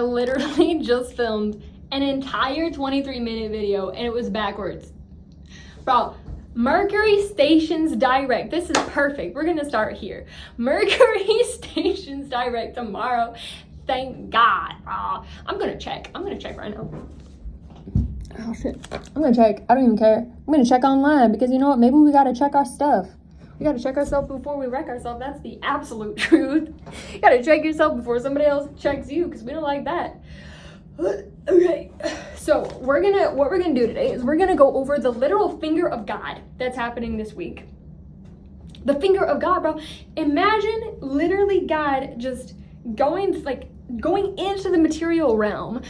I literally just filmed an entire 23-minute video and it was backwards. Bro, Mercury stations direct. This is perfect. We're gonna start here. Mercury stations direct tomorrow. Thank God, bro. I'm gonna check right now. Oh shit. I'm gonna check. I don't even care. I'm gonna check online because you know what? Maybe we gotta check our stuff. We gotta check ourselves before we wreck ourselves. That's the absolute truth. You gotta check yourself before somebody else checks you because we don't like that. Okay, so what we're gonna do today is we're gonna go over the literal finger of God that's happening this week. The finger of God, bro. Imagine literally God just going into the material realm,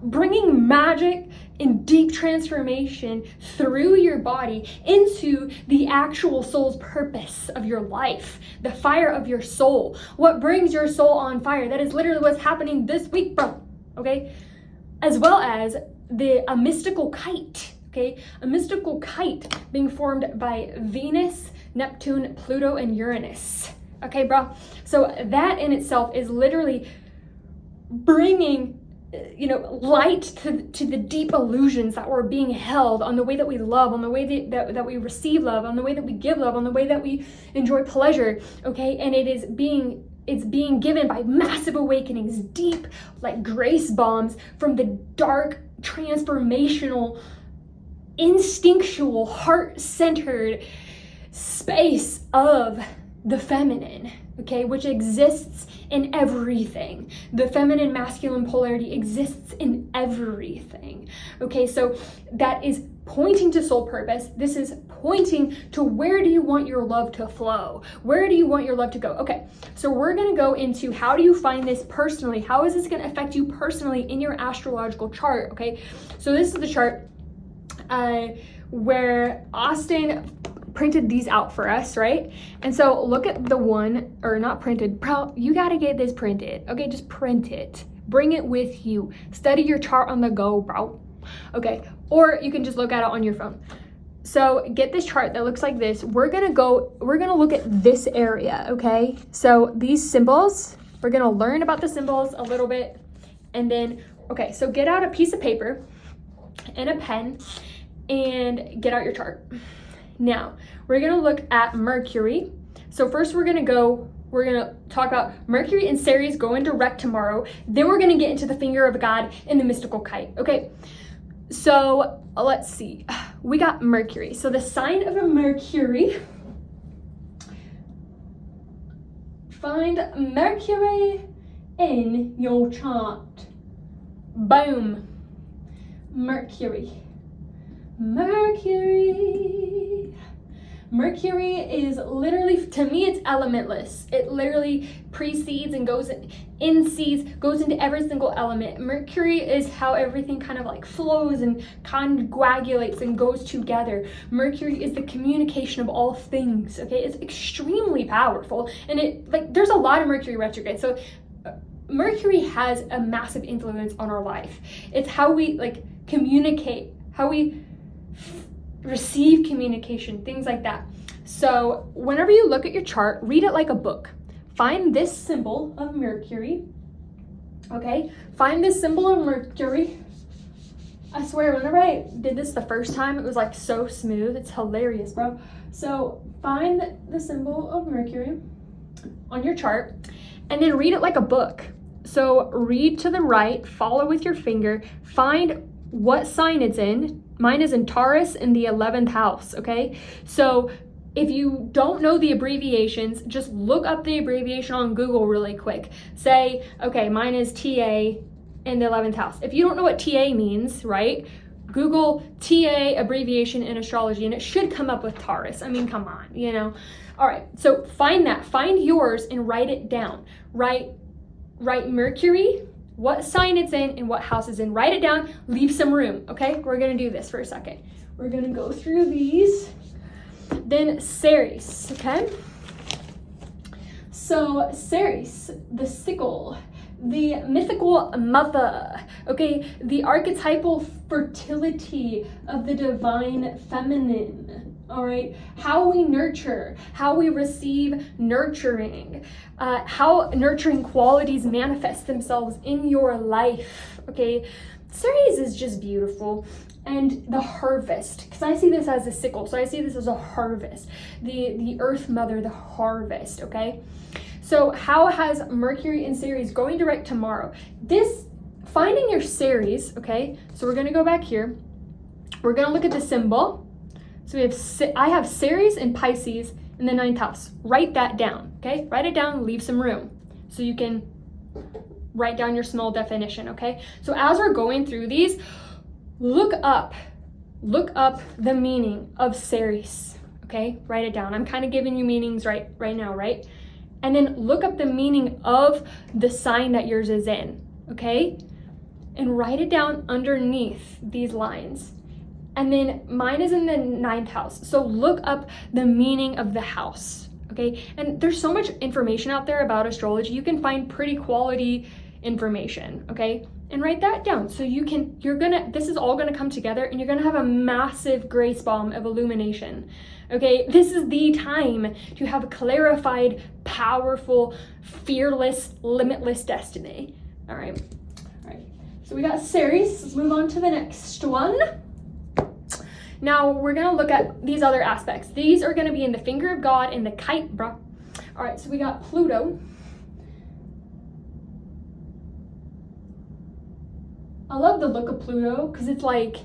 bringing magic and deep transformation through your body into the actual soul's purpose of your life, the fire of your soul, what brings your soul on fire. That is literally what's happening this week, bro. Okay, as well as a mystical kite. Okay, a mystical kite being formed by Venus, Neptune, Pluto, and Uranus. Okay, bro. So that in itself is literally bringing, light to the deep illusions that were being held on the way that we love, on the way that we receive love, on the way that we give love, on the way that we enjoy pleasure. Okay, and it's being given by massive awakenings, deep like grace bombs from the dark, transformational, instinctual, heart-centered space of the feminine, okay, which exists in everything. The feminine masculine polarity exists in everything. Okay, so that is pointing to soul purpose. This is pointing to where do you want your love to flow? Where do you want your love to go? Okay, so we're gonna go into how do you find this personally? How is this gonna affect you personally in your astrological chart? Okay, so this is the chart where Austin printed these out for us, right? And so look at the one, or not printed, bro, you gotta get this printed, okay? Just print it, bring it with you, study your chart on the go, bro. Okay, or you can just look at it on your phone. So get this chart that looks like this. We're gonna look at this area, okay? So these symbols, we're gonna learn about the symbols a little bit, and then, okay, so get out a piece of paper and a pen and get out your chart. Now, we're gonna look at Mercury. So first we're gonna talk about Mercury and Ceres going direct tomorrow. Then we're gonna get into the finger of God and the mystical kite, okay? So let's see, we got Mercury. So the sign of a Mercury, find Mercury in your chart. Boom, Mercury. Mercury is literally, to me, it's elementless. It literally precedes and goes into every single element. Mercury is how everything kind of like flows and coagulates and goes together. Mercury is the communication of all things, okay? It's extremely powerful, and there's a lot of Mercury retrograde. So Mercury has a massive influence on our life. It's how we communicate, how we receive communication, things like that. So whenever you look at your chart, read it like a book. Find this symbol of Mercury, okay? Find this symbol of Mercury. I swear, whenever I did this the first time, it was like so smooth. It's hilarious, bro. So find the symbol of Mercury on your chart and then read it like a book. So read to the right, follow with your finger, find what sign it's in. Mine is in Taurus in the 11th house, okay? So if you don't know the abbreviations, just look up the abbreviation on Google really quick. Say, okay, mine is TA in the 11th house. If you don't know what TA means, right? Google TA abbreviation in astrology and it should come up with Taurus. I mean, come on, All right, so find yours and write it down. Write Mercury, what sign it's in and what house it's in. Write it down, leave some room, okay? We're gonna do this for a second. We're gonna go through these. Then Ceres, okay? So Ceres, the sickle, the mythical mother, okay? The archetypal fertility of the divine feminine, all right? How we nurture, how we receive nurturing, how nurturing qualities manifest themselves in your life, okay? Ceres is just beautiful. And the harvest, because I see this as a sickle, so I see this as a harvest. The earth mother, the harvest, okay? So how has Mercury and Ceres going direct tomorrow? This, finding your Ceres, okay? So we're gonna go back here. We're gonna look at the symbol. So I have Ceres and Pisces in the 9th house. Write that down, okay? Write it down, leave some room so you can write down your small definition, okay? So as we're going through these, look up the meaning of Ceres, okay? Write it down. I'm kind of giving you meanings right now, right? And then look up the meaning of the sign that yours is in, okay? And write it down underneath these lines. And then mine is in the 9th house. So look up the meaning of the house, okay? And there's so much information out there about astrology. You can find pretty quality information, okay? And write that down. So this is all gonna come together and you're gonna have a massive grace bomb of illumination, okay? This is the time to have a clarified, powerful, fearless, limitless destiny, all right? So we got Ceres. Let's move on to the next one. Now we're gonna look at these other aspects. These are gonna be in the finger of God and the kite, bruh. All right, so we got Pluto. I love the look of Pluto because it's like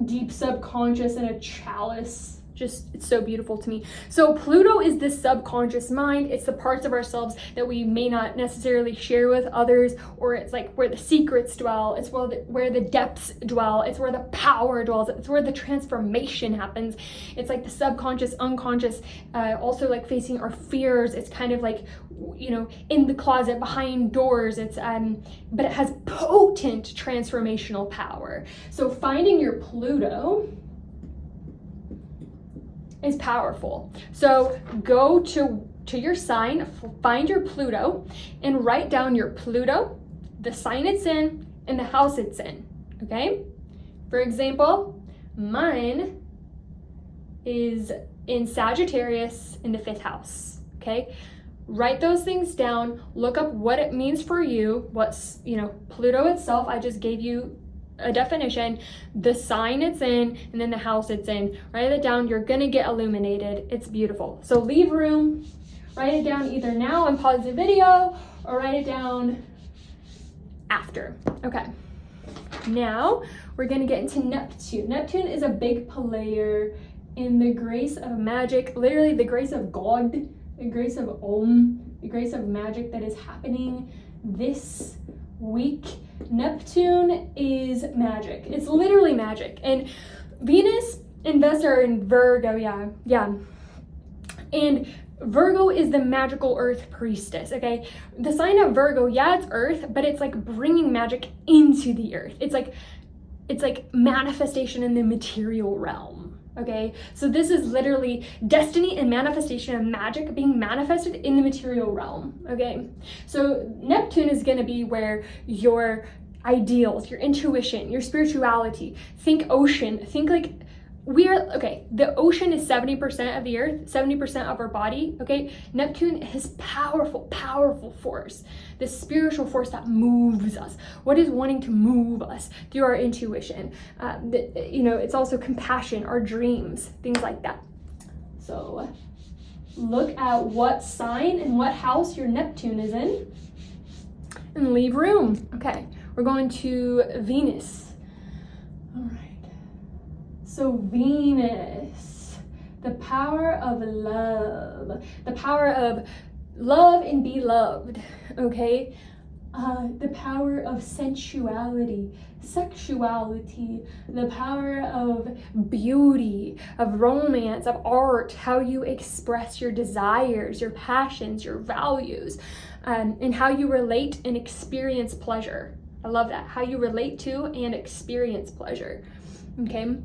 deep subconscious in a chalice. Just, it's so beautiful to me. So Pluto is this subconscious mind. It's the parts of ourselves that we may not necessarily share with others, or it's like where the secrets dwell. It's where the depths dwell. It's where the power dwells. It's where the transformation happens. It's like the subconscious, unconscious, also like facing our fears. It's kind of like, you know, in the closet, behind doors. It's but it has potent transformational power. So finding your Pluto is powerful. So go to your sign, find your Pluto, and write down your Pluto, the sign it's in, and the house it's in, okay? For example, mine is in Sagittarius in the 5th house, okay? Write those things down, look up what it means for you, what's, you know, Pluto itself, I just gave you a definition, the sign it's in, and then the house it's in. Write it down. You're gonna get illuminated. It's beautiful. So leave room. Write it down either now and pause the video, or write it down after. Okay. Now we're gonna get into Neptune. Neptune is a big player in the grace of magic, literally the grace of God, the grace of Om, the grace of magic that is happening this week. Neptune is magic. It's literally magic. And Venus invests are in Virgo, yeah. And Virgo is the magical earth priestess, okay? The sign of Virgo, yeah, it's earth, but it's like bringing magic into the earth. It's like manifestation in the material realm. Okay, so this is literally destiny and manifestation of magic being manifested in the material realm, okay? So Neptune is gonna be where your ideals, your intuition, your spirituality, think ocean, think like the ocean is 70% of the earth, 70% of our body, okay? Neptune is powerful force, the spiritual force that moves us. What is wanting to move us through our intuition? You know, it's also compassion, our dreams, things like that. So look at what sign and what house your Neptune is in and leave room. Okay, we're going to Venus. All right. So Venus, the power of love and be loved, okay? The power of sensuality, sexuality, the power of beauty, of romance, of art, how you express your desires, your passions, your values, and how you relate and experience pleasure. I love that, how you relate to and experience pleasure, okay?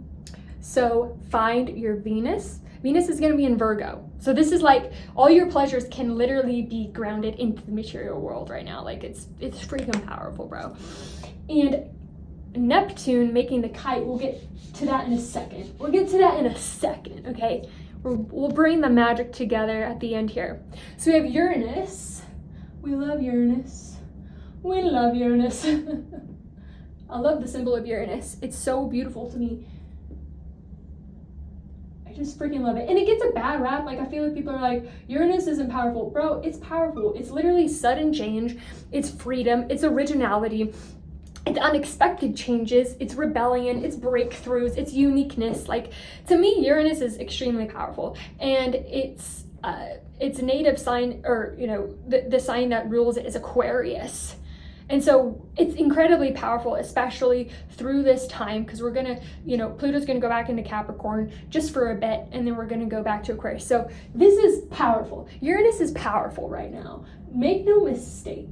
So find your Venus. Venus is gonna be in Virgo. So this is like, all your pleasures can literally be grounded into the material world right now. Like it's freaking powerful, bro. And Neptune making the kite. We'll get to that in a second. Okay? We'll bring the magic together at the end here. So we have Uranus. We love Uranus. We love Uranus. I love the symbol of Uranus. It's so beautiful to me. I just freaking love it. And it gets a bad rap. Like, I feel like people are like, Uranus isn't powerful. Bro, it's powerful. It's literally sudden change. It's freedom. It's originality. It's unexpected changes. It's rebellion. It's breakthroughs. It's uniqueness. Like, to me, Uranus is extremely powerful. And it's native sign, or, you know, the sign that rules it is Aquarius. And so it's incredibly powerful, especially through this time, because we're going to, you know, Pluto's going to go back into Capricorn just for a bit, and then we're going to go back to Aquarius. So this is powerful. Uranus is powerful right now. Make no mistake.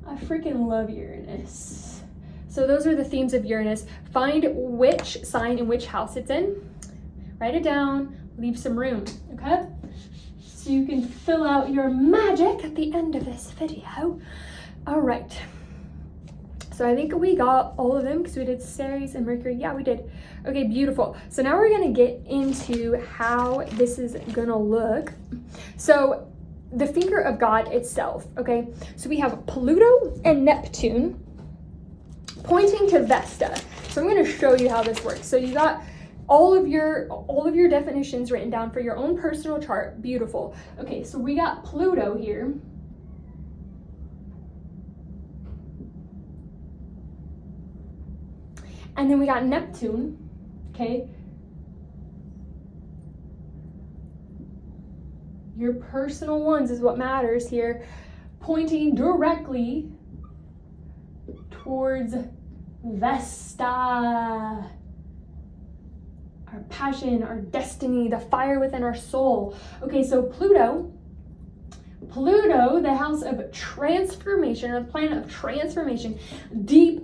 I freaking love Uranus. So those are the themes of Uranus. Find which sign and which house it's in. Write it down. Leave some room, okay? So you can fill out your magic at the end of this video. All right, so I think we got all of them because we did Ceres and Mercury. Yeah, we did. Okay, beautiful. So now we're gonna get into how this is gonna look. So the finger of God itself, okay? So we have Pluto and Neptune pointing to Vesta. So I'm gonna show you how this works. So you got all of your definitions written down for your own personal chart. Beautiful. Okay, so we got Pluto here. And then we got Neptune, okay? Your personal ones is what matters here, pointing directly towards Vesta. Our passion, our destiny, the fire within our soul. Okay, so Pluto, the house of transformation, or the planet of transformation, deep,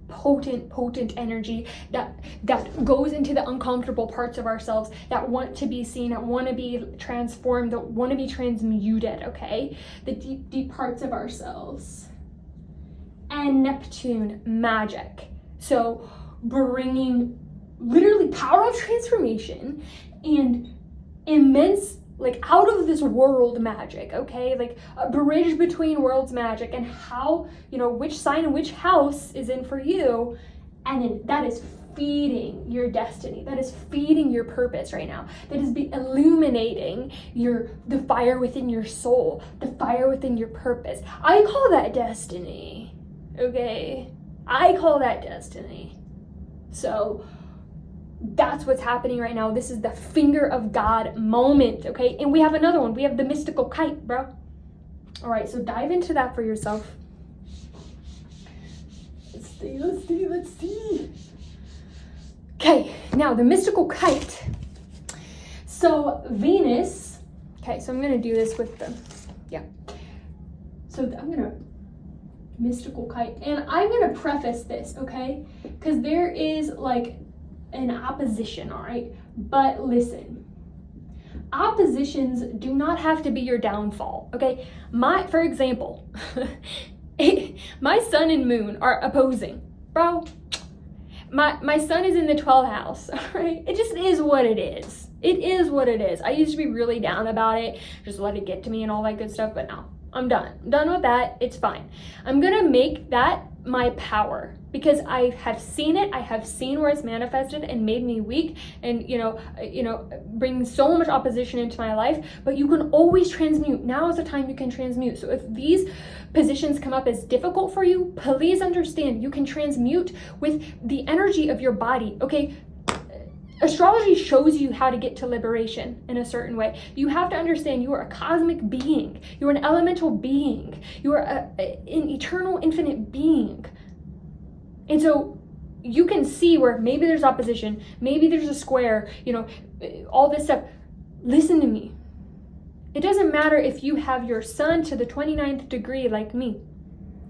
potent energy that goes into the uncomfortable parts of ourselves, that want to be seen, that want to be transformed, that want to be transmuted, okay? The deep parts of ourselves. And Neptune, magic. So bringing literally power of transformation and immense, like, out of this world magic, okay? Like a bridge between worlds magic, and how, you know, which sign and which house is in for you. And then that is feeding your destiny. That is feeding your purpose right now. That is illuminating the fire within your soul, the fire within your purpose. I call that destiny, okay? I call that destiny. So that's what's happening right now. This is the finger of God moment, okay? And we have another one. We have the mystical kite, bro. All right, so dive into that for yourself. Let's see. Okay, now the mystical kite. So Venus, okay, so I'm going to do this with the, yeah. So I'm going to, mystical kite. And I'm going to preface this, okay? Because there is like an opposition, all right? But listen, oppositions do not have to be your downfall, okay? For example, my sun and moon are opposing, bro. My sun is in the 12th house, all right? It just is what it is. It is what it is. I used to be really down about it, just let it get to me and all that good stuff, but no, I'm done. I'm done with that. It's fine. I'm gonna make that my power, because I have seen it. I have seen where it's manifested and made me weak, and bring so much opposition into my life. But you can always transmute. Now is the time you can transmute. So if these positions come up as difficult for you, please understand you can transmute with the energy of your body, okay? Astrology shows you how to get to liberation in a certain way. You have to understand you are a cosmic being. You are an elemental being. You are an eternal, infinite being. And so you can see where maybe there's opposition, maybe there's a square, all this stuff. Listen to me. It doesn't matter if you have your sun to the 29th degree like me.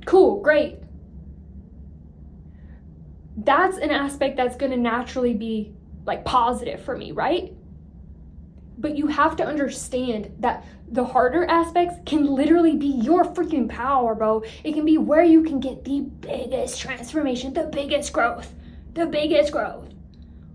Cool, great. That's an aspect that's going to naturally be like positive for me, right? But you have to understand that the harder aspects can literally be your freaking power, bro. It can be where you can get the biggest transformation, the biggest growth.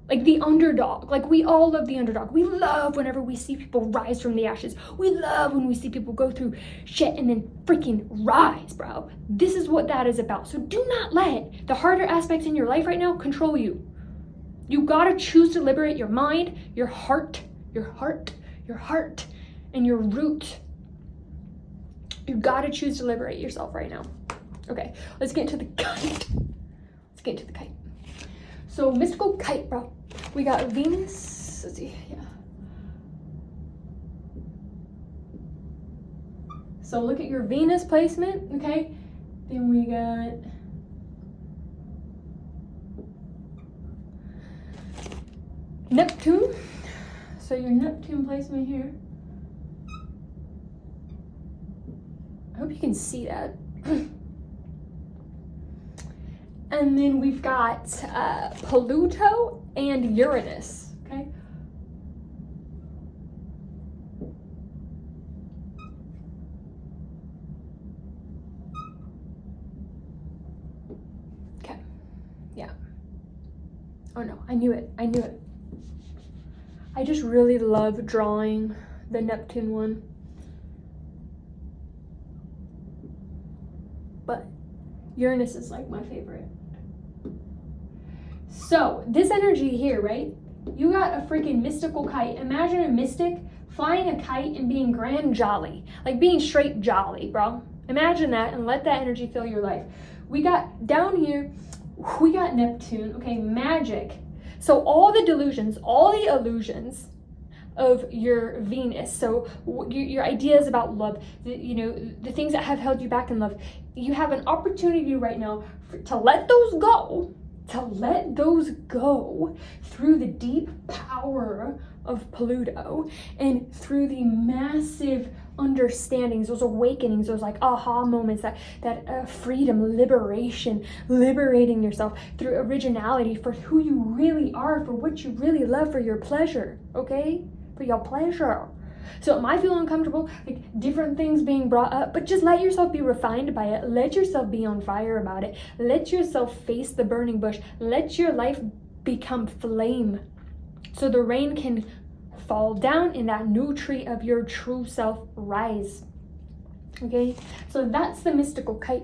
Like the underdog. Like we all love the underdog. We love whenever we see people rise from the ashes. We love when we see people go through shit and then freaking rise, bro. This is what that is about. So do not let the harder aspects in your life right now control you. You gotta choose to liberate your mind, your heart, and your root. You gotta choose to liberate yourself right now. Okay, let's get into the kite. So mystical kite, bro. We got Venus. Let's see, yeah. So look at your Venus placement, okay? Then we got Neptune. So your Neptune placement here. I hope you can see that. And then we've got Pluto and Uranus, okay? Okay, yeah. Oh no, I knew it. I just really love drawing the Neptune one. But Uranus is like my favorite. So this energy here, right? You got a freaking mystical kite. Imagine a mystic flying a kite and being grand jolly, like being straight jolly, bro. Imagine that and let that energy fill your life. We got down here, we got Neptune, okay, magic. So all the delusions, all the illusions of your Venus, so your ideas about love, the things that have held you back in love, you have an opportunity right now to let those go. Through the deep power of Pluto and through the massive understandings, those awakenings, those like aha moments, that freedom, liberating yourself through originality for who you really are, for what you really love, for your pleasure, okay? For your pleasure. So it might feel uncomfortable, like different things being brought up, but just let yourself be refined by it. Let yourself be on fire about it. Let yourself face the burning bush. Let your life become flame so the rain can fall down and that new tree of your true self rise. Okay, so that's the mystical kite.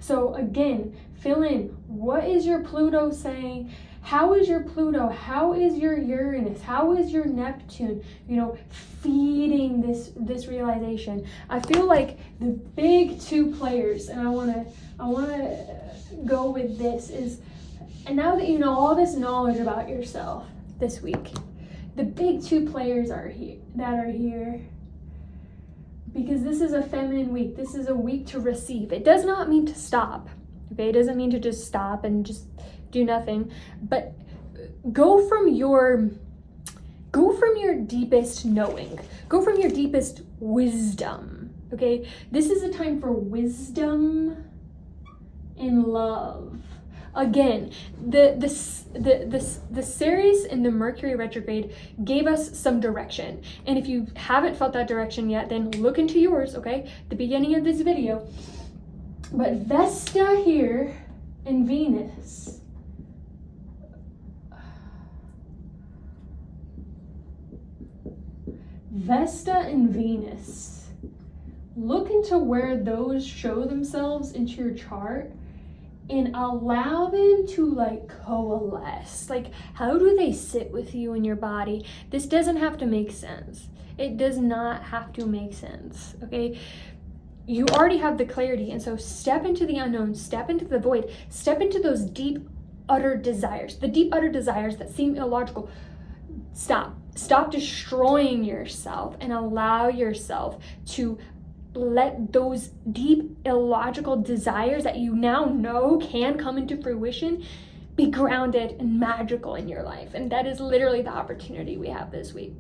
So again, fill in, what is your Pluto saying? How is your Pluto? How is your Uranus? How is your Neptune, feeding this realization? I feel like the big two players, and I wanna go with this, is, and now that you know all this knowledge about yourself this week, the big two players are here, because this is a feminine week. This is a week to receive. It does not mean to stop, okay? It doesn't mean to just stop and just do nothing, but go from your deepest knowing, go from your deepest wisdom, okay? This is a time for wisdom and love. Again, the Ceres and the Mercury retrograde gave us some direction, and if you haven't felt that direction yet, then look into yours, okay? The beginning of this video. But Vesta here and Venus, Vesta and Venus, look into where those show themselves into your chart and allow them to coalesce. How do they sit with you in your body? This doesn't have to make sense. It does not have to make sense, okay? You already have the clarity, and so step into the unknown, step into the void, step into those deep, utter desires, the deep, utter desires that seem illogical. Stop destroying yourself and allow yourself to let those deep, illogical desires that you now know can come into fruition be grounded and magical in your life. And that is literally the opportunity we have this week.